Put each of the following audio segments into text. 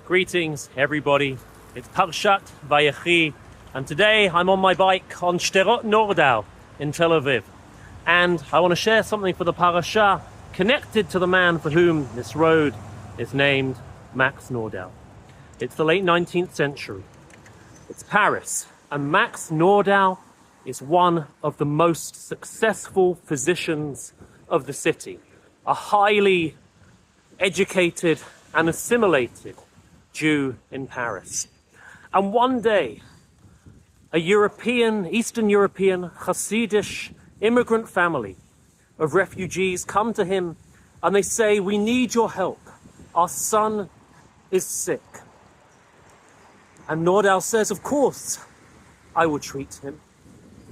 Greetings, everybody. It's Parshat Vayehi, and today I'm on my bike on Sderot Nordau in Tel Aviv. And I want to share something for the parasha connected to the man for whom this road is named, Max Nordau. It's the late 19th century. It's Paris, and Max Nordau is one of the most successful physicians of the city, a highly educated and assimilated Jew in Paris. And one day, a Eastern European Hasidic immigrant family of refugees come to him and they say, "We need your help. Our son is sick." And Nordau says, "Of course, I will treat him."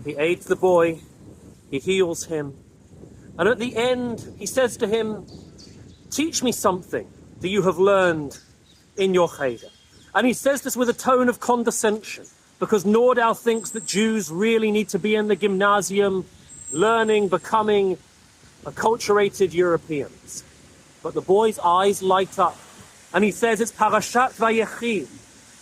He aids the boy, he heals him, and at the end, he says to him, "Teach me something that you have learned in your cheder." And he says this with a tone of condescension, because Nordau thinks that Jews really need to be in the gymnasium, learning, becoming acculturated Europeans. But the boy's eyes light up, and he says it's Parshat Vayehi,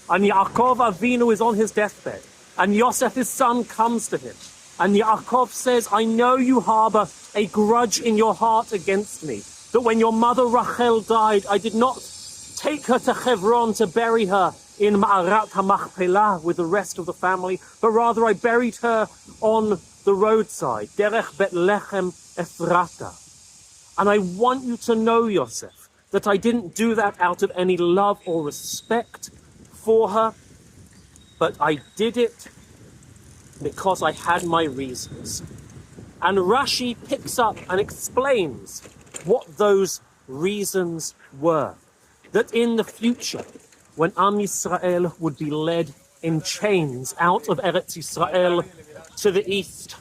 and Yaakov Avinu is on his deathbed, and Yosef, his son, comes to him. And Yaakov says, "I know you harbor a grudge in your heart against me, that when your mother Rachel died, I did not take her to Hebron to bury her in Ma'arat HaMachpelah with the rest of the family, but rather I buried her on the roadside, Derech Bethlehem Ephrata. And I want you to know, Yosef, that I didn't do that out of any love or respect for her, but I did it because I had my reasons." And Rashi picks up and explains what those reasons were. That in the future, when Am Yisrael would be led in chains out of Eretz Yisrael to the east,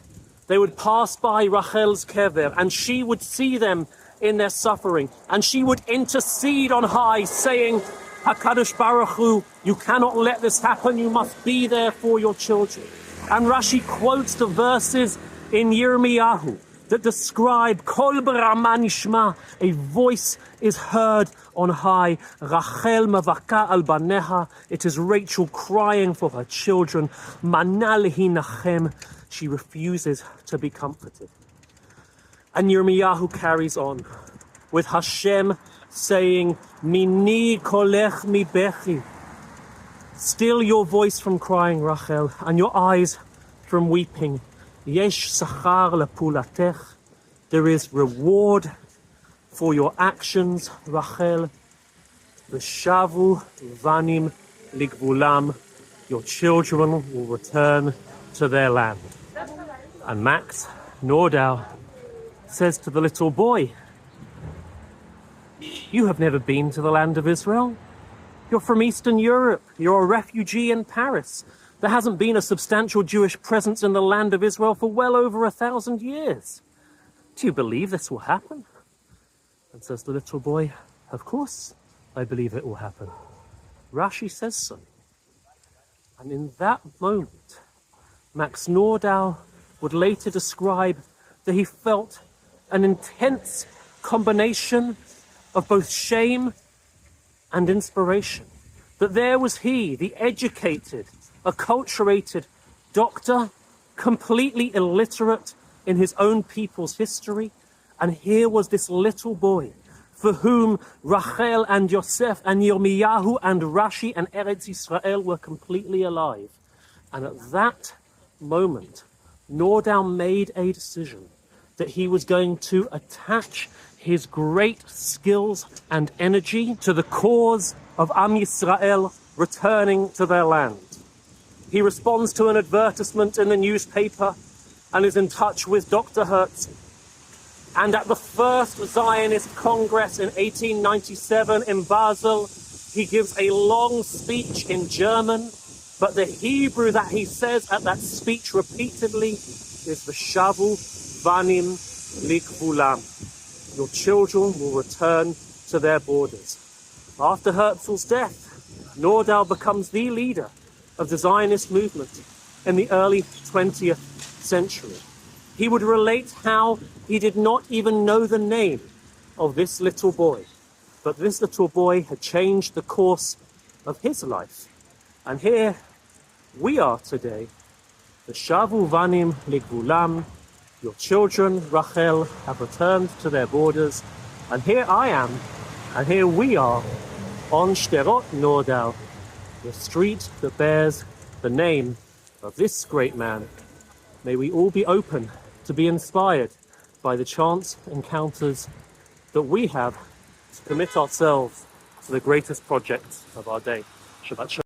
they would pass by Rachel's kever, and she would see them in their suffering, and she would intercede on high, saying, "HaKadosh Baruch Hu, you cannot let this happen, you must be there for your children." And Rashi quotes the verses in Yirmiyahu that describe Kol b'rama nishma, a voice is heard on high. Rachel mavaka al baneha, it is Rachel crying for her children. Mana lehi nachem, she refuses to be comforted. And Yirmiyahu carries on with Hashem saying, "Mini kolech mi bechi," still your voice from crying, Rachel, and your eyes from weeping. Yesh sachar lepulatech, there is reward for your actions, Rachel. V'shavu vanim ligvulam, your children will return to their land. And Max Nordau says to the little boy, "You have never been to the land of Israel. You're from Eastern Europe. You're a refugee in Paris. There hasn't been a substantial Jewish presence in the land of Israel for well over 1,000 years. Do you believe this will happen?" And says the little boy, "Of course, I believe it will happen. Rashi says so." And in that moment, Max Nordau would later describe that he felt an intense combination of both shame and inspiration. That there was he, the educated, acculturated doctor, completely illiterate in his own people's history, and here was this little boy for whom Rachel and Yosef and Yirmiyahu and Rashi and Eretz Yisrael were completely alive. And at that moment, Nordau made a decision that he was going to attach his great skills and energy to the cause of Am Yisrael returning to their land. He responds to an advertisement in the newspaper and is in touch with Dr. Hertz. And at the first Zionist Congress in 1897 in Basel, he gives a long speech in German, but the Hebrew that he says at that speech repeatedly is V'shavu vanim ligvulam. Your children will return to their borders. After Herzl's death, Nordau becomes the leader of the Zionist movement in the early 20th century. He would relate how he did not even know the name of this little boy, but this little boy had changed the course of his life. And here we are today, the shavu vanim ligvulam, your children, Rachel, have returned to their borders, and here I am, and here we are, on Sderot Nordau, the street that bears the name of this great man. May we all be open to be inspired by the chance encounters that we have to commit ourselves to the greatest project of our day. Shabbat Shalom.